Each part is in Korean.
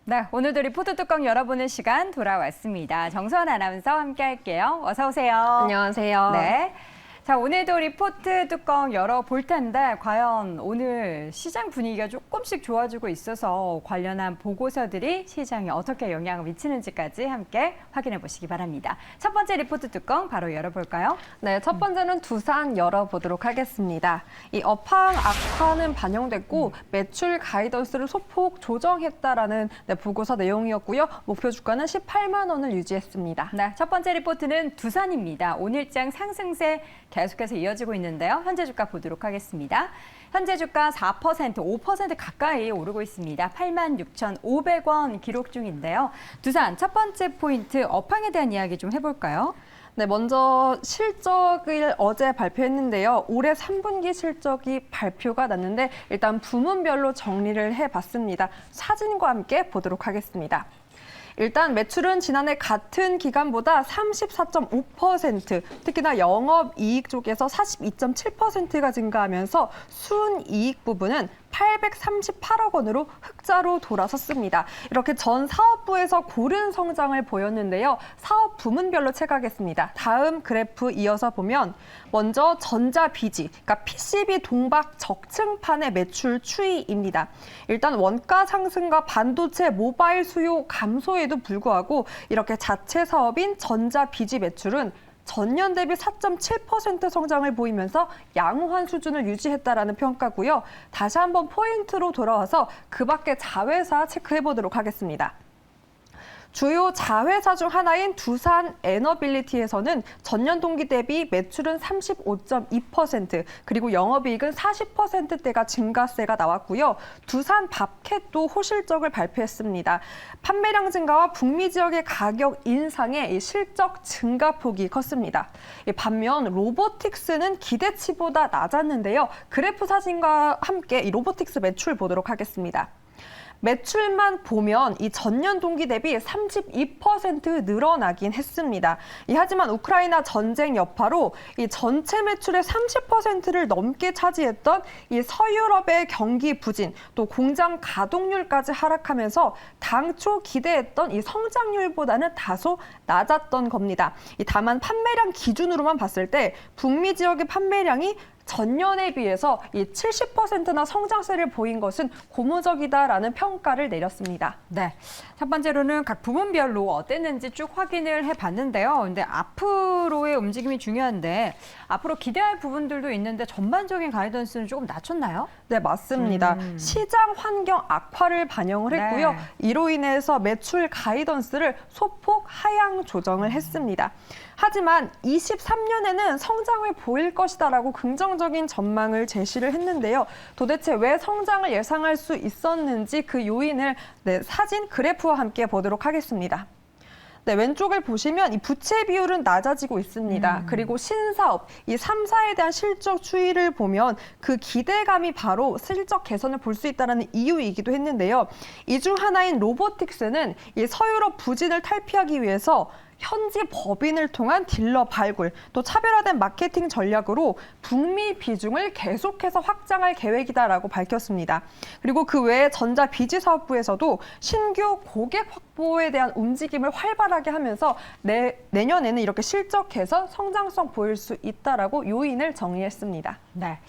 네, 오늘도 리포트 뚜껑 열어보는 시간 돌아왔습니다. 정수원 아나운서 함께 할게요. 어서 오세요. 안녕하세요. 네. 자, 오늘도 리포트 뚜껑 열어볼 텐데 과연 오늘 시장 분위기가 조금씩 좋아지고 있어서 관련한 보고서들이 시장에 어떻게 영향을 미치는지까지 함께 확인해 보시기 바랍니다. 첫 번째 리포트 뚜껑 바로 열어볼까요? 네, 첫 번째는 두산 열어보도록 하겠습니다. 이 업황 악화는 반영됐고 매출 가이던스를 소폭 조정했다라는 보고서 내용이었고요. 목표 주가는 18만 원을 유지했습니다. 네, 첫 번째 리포트는 두산입니다. 오늘장 상승세 계속해서 이어지고 있는데요. 현재 주가 보도록 하겠습니다. 현재 주가 4%, 5% 가까이 오르고 있습니다. 86,500원 기록 중인데요. 두산 첫 번째 포인트 업황에 대한 이야기 좀 해볼까요? 네, 먼저 실적을 어제 발표했는데요. 올해 3분기 실적이 발표가 났는데 일단 부문별로 정리를 해봤습니다. 사진과 함께 보도록 하겠습니다. 일단 매출은 지난해 같은 기간보다 34.5%, 특히나 영업이익 쪽에서 42.7%가 증가하면서 순이익 부분은 838억 원으로 흑자로 돌아섰습니다. 이렇게 전 사업부에서 고른 성장을 보였는데요. 사업 부문별로 체크하겠습니다. 다음 그래프 이어서 보면 먼저 전자비지, 그러니까 PCB 동박 적층판의 매출 추이입니다. 일단 원가 상승과 반도체 모바일 수요 감소에도 불구하고 이렇게 자체 사업인 전자비지 매출은 전년 대비 4.7% 성장을 보이면서 양호한 수준을 유지했다라는 평가고요. 다시 한번 포인트로 돌아와서 그 밖에 자회사 체크해 보도록 하겠습니다. 주요 자회사 중 하나인 두산 에너빌리티에서는 전년 동기 대비 매출은 35.2%, 그리고 영업이익은 40%대가 증가세가 나왔고요. 두산 밥캣도 호실적을 발표했습니다. 판매량 증가와 북미 지역의 가격 인상에 실적 증가폭이 컸습니다. 반면 로보틱스는 기대치보다 낮았는데요. 그래프 사진과 함께 이 로보틱스 매출 보도록 하겠습니다. 매출만 보면 이 전년 동기 대비 32% 늘어나긴 했습니다. 하지만 우크라이나 전쟁 여파로 이 전체 매출의 30%를 넘게 차지했던 이 서유럽의 경기 부진, 또 공장 가동률까지 하락하면서 당초 기대했던 이 성장률보다는 다소 낮았던 겁니다. 다만 판매량 기준으로만 봤을 때 북미 지역의 판매량이 전년에 비해서 이 70%나 성장세를 보인 것은 고무적이다라는 평가를 내렸습니다. 네, 첫 번째로는 각 부문별로 어땠는지 쭉 확인을 해봤는데요. 근데 앞으로의 움직임이 중요한데 앞으로 기대할 부분들도 있는데 전반적인 가이던스는 조금 낮췄나요? 네, 맞습니다. 시장 환경 악화를 반영을 했고요. 네. 이로 인해서 매출 가이던스를 소폭 하향 조정을 했습니다. 하지만 23년에는 성장을 보일 것이다라고 긍정적인 전망을 제시를 했는데요. 도대체 왜 성장을 예상할 수 있었는지 그 요인을 사진 그래프와 함께 보도록 하겠습니다. 네, 왼쪽을 보시면 이 부채 비율은 낮아지고 있습니다. 그리고 신사업, 이 3사에 대한 실적 추이를 보면 그 기대감이 바로 실적 개선을 볼 수 있다는 이유이기도 했는데요. 이 중 하나인 로보틱스는 이 서유럽 부진을 탈피하기 위해서 현지 법인을 통한 딜러 발굴, 또 차별화된 마케팅 전략으로 북미 비중을 계속해서 확장할 계획이다라고 밝혔습니다. 그리고 그 외에 전자비지 사업부에서도 신규 고객 확보에 대한 움직임을 활발하게 하면서 내년에는 이렇게 실적 개선, 성장성 보일 수 있다라고 요인을 정리했습니다. 네.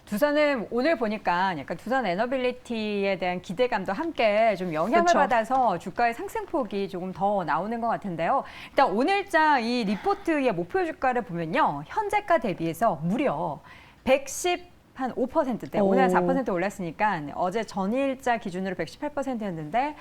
두산은 오늘 보니까 약간 두산 에너빌리티에 대한 기대감도 함께 좀 영향을 그렇죠. 받아서 주가의 상승폭이 조금 더 나오는 것 같은데요. 일단 오늘자 이 리포트의 목표 주가를 보면요. 현재가 대비해서 무려 110한 5%대, 오늘 4% 올랐으니까 어제 전일자 기준으로 118%였는데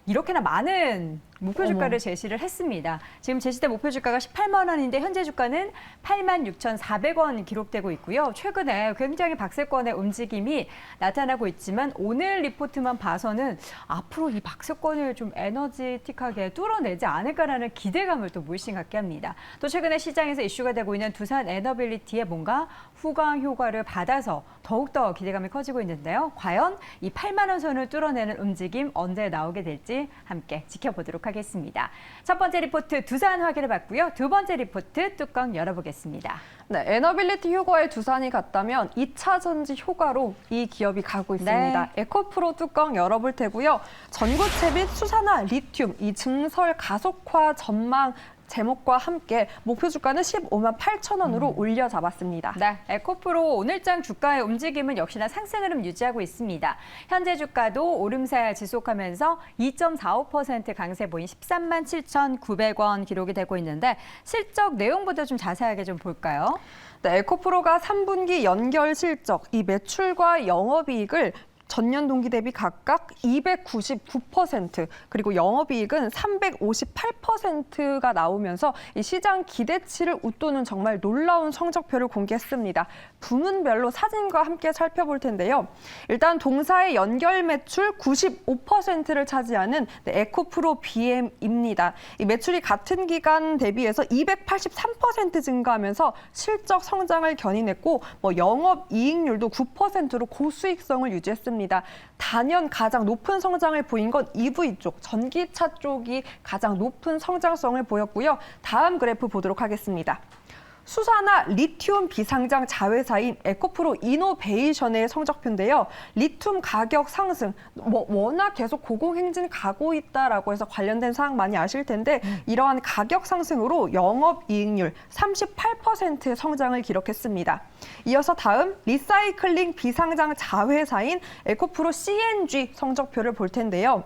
이렇게나 많은 목표 주가를 제시를 했습니다. 지금 제시된 목표 주가가 18만 원인데 현재 주가는 86,400원 기록되고 있고요. 최근에 굉장히 박스권의 움직임이 나타나고 있지만 오늘 리포트만 봐서는 앞으로 이 박스권을 좀 에너지틱하게 뚫어내지 않을까라는 기대감을 또 물씬 갖게 합니다. 또 최근에 시장에서 이슈가 되고 있는 두산 에너빌리티의 뭔가 후광 효과를 받아서 더욱더 기대감이 커지고 있는데요. 과연 이 8만 원 선을 뚫어내는 움직임 언제 나오게 될지 될지 함께 지켜보도록 하겠습니다. 첫 번째 리포트 두산 확인해봤고요. 두 번째 리포트 뚜껑 열어보겠습니다. 네, 에너빌리티 효과에 두산이 같다면 2차 전지 효과로 이 기업이 가고 있습니다. 네. 에코프로 뚜껑 열어볼 테고요. 전고체 및 수산화 리튬, 이 증설 가속화 전망 제목과 함께 목표 주가는 15만 8천 원으로 올려 잡았습니다. 네, 에코프로 오늘장 주가의 움직임은 역시나 상승 흐름 유지하고 있습니다. 현재 주가도 오름세 지속하면서 2.45% 강세 보인 13만 7,900원 기록이 되고 있는데 실적 내용보다 좀 자세하게 좀 볼까요? 네, 에코프로가 3분기 연결 실적, 이 매출과 영업이익을 전년 동기 대비 각각 299% 그리고 영업이익은 358%가 나오면서 이 시장 기대치를 웃도는 정말 놀라운 성적표를 공개했습니다. 부문별로 사진과 함께 살펴볼 텐데요. 일단 동사의 연결 매출 95%를 차지하는 에코프로 BM입니다. 이 매출이 같은 기간 대비해서 283% 증가하면서 실적 성장을 견인했고 영업이익률도 9%로 고수익성을 유지했습니다. 단연 가장 높은 성장을 보인 건 EV 쪽, 전기차 쪽이 가장 높은 성장성을 보였고요. 다음 그래프 보도록 하겠습니다. 수산화 리튬 비상장 자회사인 에코프로 이노베이션의 성적표인데요. 리튬 가격 상승, 워낙 계속 고공행진 가고 있다라고 해서 관련된 사항 많이 아실 텐데 이러한 가격 상승으로 영업이익률 38%의 성장을 기록했습니다. 이어서 다음 리사이클링 비상장 자회사인 에코프로 CNG 성적표를 볼 텐데요.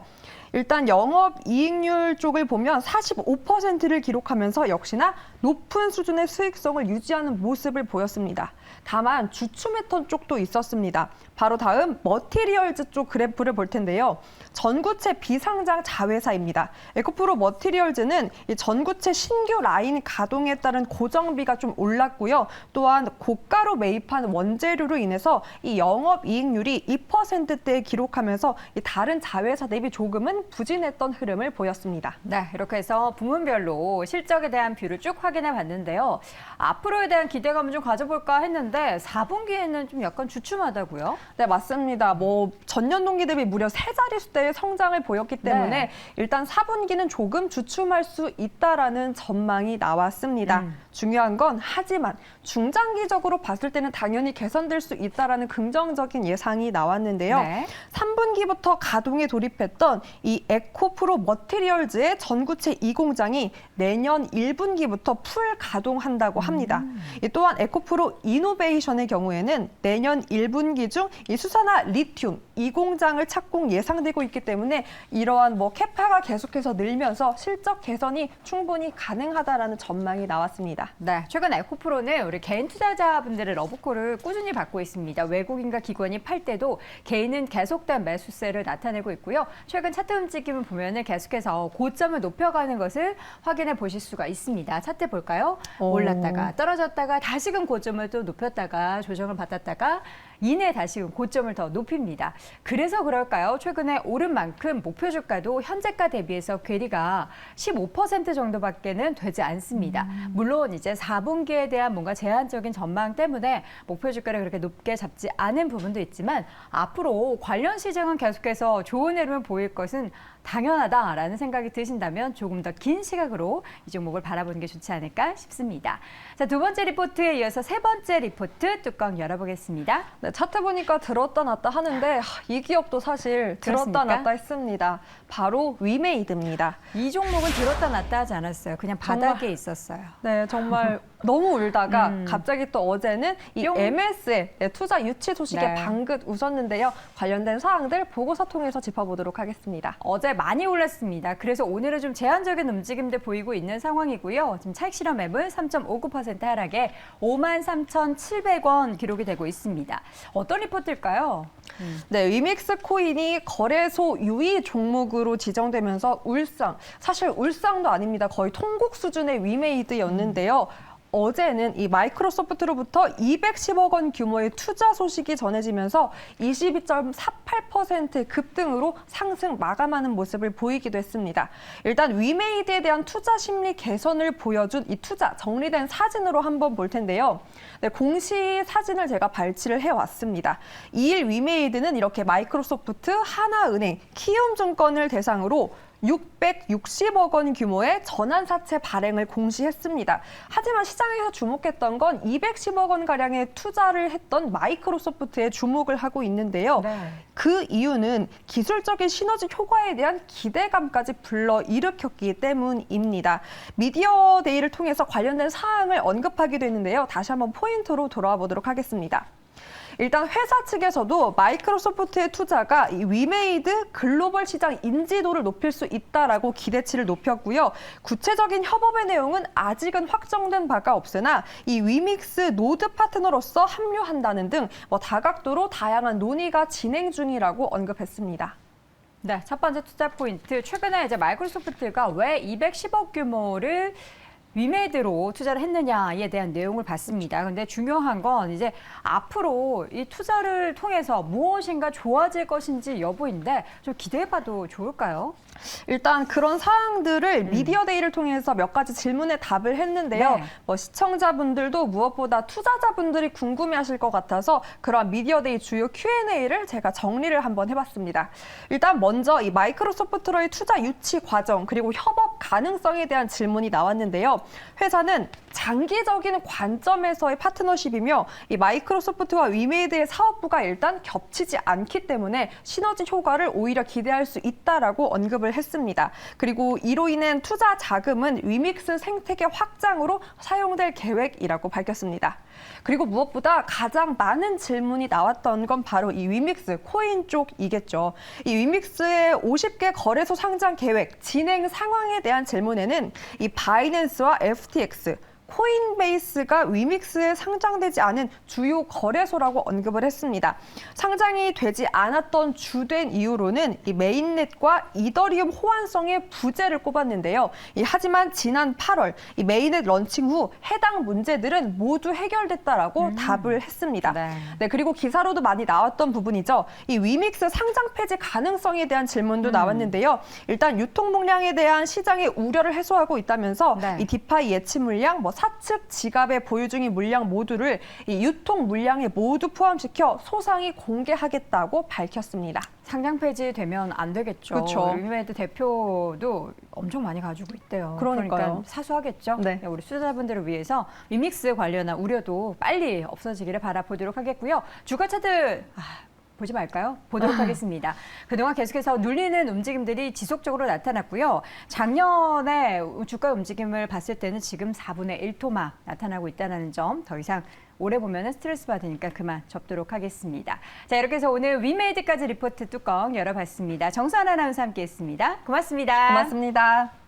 일단 영업이익률 쪽을 보면 45%를 기록하면서 역시나 높은 수준의 수익성을 유지하는 모습을 보였습니다. 다만 주춤했던 쪽도 있었습니다. 바로 다음 머티리얼즈 쪽 그래프를 볼 텐데요. 전구체 비상장 자회사입니다. 에코프로 머티리얼즈는 이 전구체 신규 라인 가동에 따른 고정비가 좀 올랐고요. 또한 고가로 매입한 원재료로 인해서 이 영업이익률이 2%대에 기록하면서 이 다른 자회사 대비 조금은 부진했던 흐름을 보였습니다. 네, 이렇게 해서 부문별로 실적에 대한 뷰를 쭉 확인해 봤는데요. 앞으로에 대한 기대감을 좀 가져볼까 했는데 4분기에는 좀 약간 주춤하다고요? 네, 맞습니다. 전년 동기 대비 무려 3자릿수대의 성장을 보였기 때문에 네. 일단 4분기는 조금 주춤할 수 있다라는 전망이 나왔습니다. 중요한 건 하지만 중장기적으로 봤을 때는 당연히 개선될 수 있다라는 긍정적인 예상이 나왔는데요. 네. 3분기부터 가동에 돌입했던 이 에코프로 머티리얼즈의 전구체 2공장이 내년 1분기부터 풀 가동한다고 합니다. 또한 에코프로 이노베이션의 경우에는 내년 1분기 중 이 수산화 리튬 2공장을 착공 예상되고 있기 때문에 이러한 캐파가 계속해서 늘면서 실적 개선이 충분히 가능하다라는 전망이 나왔습니다. 네, 최근 에코프로는 우리 개인 투자자분들의 러브콜을 꾸준히 받고 있습니다. 외국인과 기관이 팔 때도 개인은 계속된 매수세를 나타내고 있고요. 최근 차트 움직임을 보면은 계속해서 고점을 높여가는 것을 확인해 보실 수가 있습니다. 차트 볼까요? 올랐다가 떨어졌다가 다시금 고점을 또 높였다가 조정을 받았다가 이내 다시금 고점을 더 높입니다. 그래서 그럴까요? 최근에 오른 만큼 목표 주가도 현재가 대비해서 괴리가 15% 정도밖에는 되지 않습니다. 물론 이제 4분기에 대한 뭔가 제한적인 전망 때문에 목표 주가를 그렇게 높게 잡지 않은 부분도 있지만 앞으로 관련 시장은 계속해서 좋은 흐름을 보일 것은 당연하다라는 생각이 드신다면 조금 더 긴 시각으로 이 종목을 바라보는 게 좋지 않을까 싶습니다. 자, 두 번째 리포트에 이어서 세 번째 리포트 뚜껑 열어보겠습니다. 네, 차트 보니까 들었다 놨다 하는데 이 기업도 사실 들었다 그렇습니까? 놨다 했습니다. 바로 위메이드입니다. 이 종목은 들었다 놨다 하지 않았어요. 그냥 바닥에 있었어요. 네, 정말 너무 울다가 갑자기 또 어제는 이 뿅. MS의 투자 유치 소식에 네. 방긋 웃었는데요. 관련된 사항들 보고서 통해서 짚어보도록 하겠습니다. 어제 많이 올랐습니다. 그래서 오늘은 좀 제한적인 움직임들 보이고 있는 상황이고요. 지금 차익 실현매물 3.59% 하락에 53,700원 기록이 되고 있습니다. 어떤 리포트일까요? 네, 위믹스 코인이 거래소 유의 종목으로 지정되면서 사실 울상도 아닙니다. 거의 통곡 수준의 위메이드였는데요. 어제는 이 마이크로소프트로부터 210억 원 규모의 투자 소식이 전해지면서 22.48% 급등으로 상승 마감하는 모습을 보이기도 했습니다. 일단 위메이드에 대한 투자 심리 개선을 보여준 이 투자 정리된 사진으로 한번 볼 텐데요. 네, 공시 사진을 제가 발치를 해왔습니다. 2일 위메이드는 이렇게 마이크로소프트, 하나은행, 키움증권을 대상으로 660억 원 규모의 전환사채 발행을 공시했습니다. 하지만 시장에서 주목했던 건 210억 원가량의 투자를 했던 마이크로소프트에 주목을 하고 있는데요. 네. 그 이유는 기술적인 시너지 효과에 대한 기대감까지 불러일으켰기 때문입니다. 미디어데이를 통해서 관련된 사항을 언급하기도 했는데요. 다시 한번 포인트로 돌아와 보도록 하겠습니다. 일단 회사 측에서도 마이크로소프트의 투자가 이 위메이드 글로벌 시장 인지도를 높일 수 있다라고 기대치를 높였고요. 구체적인 협업의 내용은 아직은 확정된 바가 없으나 이 위믹스 노드 파트너로서 합류한다는 등 다각도로 다양한 논의가 진행 중이라고 언급했습니다. 네, 첫 번째 투자 포인트. 최근에 이제 마이크로소프트가 왜 210억 규모를 위메이드로 투자를 했느냐에 대한 내용을 봤습니다. 근데 중요한 건 이제 앞으로 이 투자를 통해서 무엇인가 좋아질 것인지 여부인데 좀 기대해봐도 좋을까요? 일단 그런 사항들을 미디어데이를 통해서 몇 가지 질문에 답을 했는데요. 네. 시청자분들도 무엇보다 투자자분들이 궁금해하실 것 같아서 그런 미디어데이 주요 Q&A를 제가 정리를 한번 해봤습니다. 일단 먼저 이 마이크로소프트로의 투자 유치 과정 그리고 협업 가능성에 대한 질문이 나왔는데요. 회사는 장기적인 관점에서의 파트너십이며 이 마이크로소프트와 위메이드의 사업부가 일단 겹치지 않기 때문에 시너지 효과를 오히려 기대할 수 있다라고 언급을 했습니다. 그리고 이로 인한 투자 자금은 위믹스 생태계 확장으로 사용될 계획이라고 밝혔습니다. 그리고 무엇보다 가장 많은 질문이 나왔던 건 바로 이 위믹스 코인 쪽이겠죠. 이 위믹스의 50개 거래소 상장 계획, 진행 상황에 대한 질문에는 이 바이낸스와 FTX, 코인베이스가 위믹스에 상장되지 않은 주요 거래소라고 언급을 했습니다. 상장이 되지 않았던 주된 이유로는 이 메인넷과 이더리움 호환성의 부재를 꼽았는데요. 하지만 지난 8월 이 메인넷 런칭 후 해당 문제들은 모두 해결됐다라고 답을 했습니다. 네. 그리고 기사로도 많이 나왔던 부분이죠. 이 위믹스 상장 폐지 가능성에 대한 질문도 나왔는데요. 일단 유통 물량에 대한 시장의 우려를 해소하고 있다면서 네. 이 디파이 예치 물량, 사측 지갑에 보유 중인 물량 모두를 이 유통 물량에 모두 포함시켜 소상히 공개하겠다고 밝혔습니다. 상장 폐지되면 안 되겠죠. 그렇죠. 위메이드 대표도 엄청 많이 가지고 있대요. 그러니까요. 그러니까 사수하겠죠. 네. 우리 투자자분들을 위해서 위믹스 관련한 우려도 빨리 없어지기를 바라보도록 하겠고요. 주가 차트 보지 말까요? 보도록 하겠습니다. 그동안 계속해서 눌리는 움직임들이 지속적으로 나타났고요. 작년에 주가 움직임을 봤을 때는 지금 4분의 1 토막 나타나고 있다는 점 더 이상 오래 보면 스트레스 받으니까 그만 접도록 하겠습니다. 자, 이렇게 해서 오늘 위메이드까지 리포트 뚜껑 열어봤습니다. 정수환 아나운서 함께했습니다. 고맙습니다. 고맙습니다.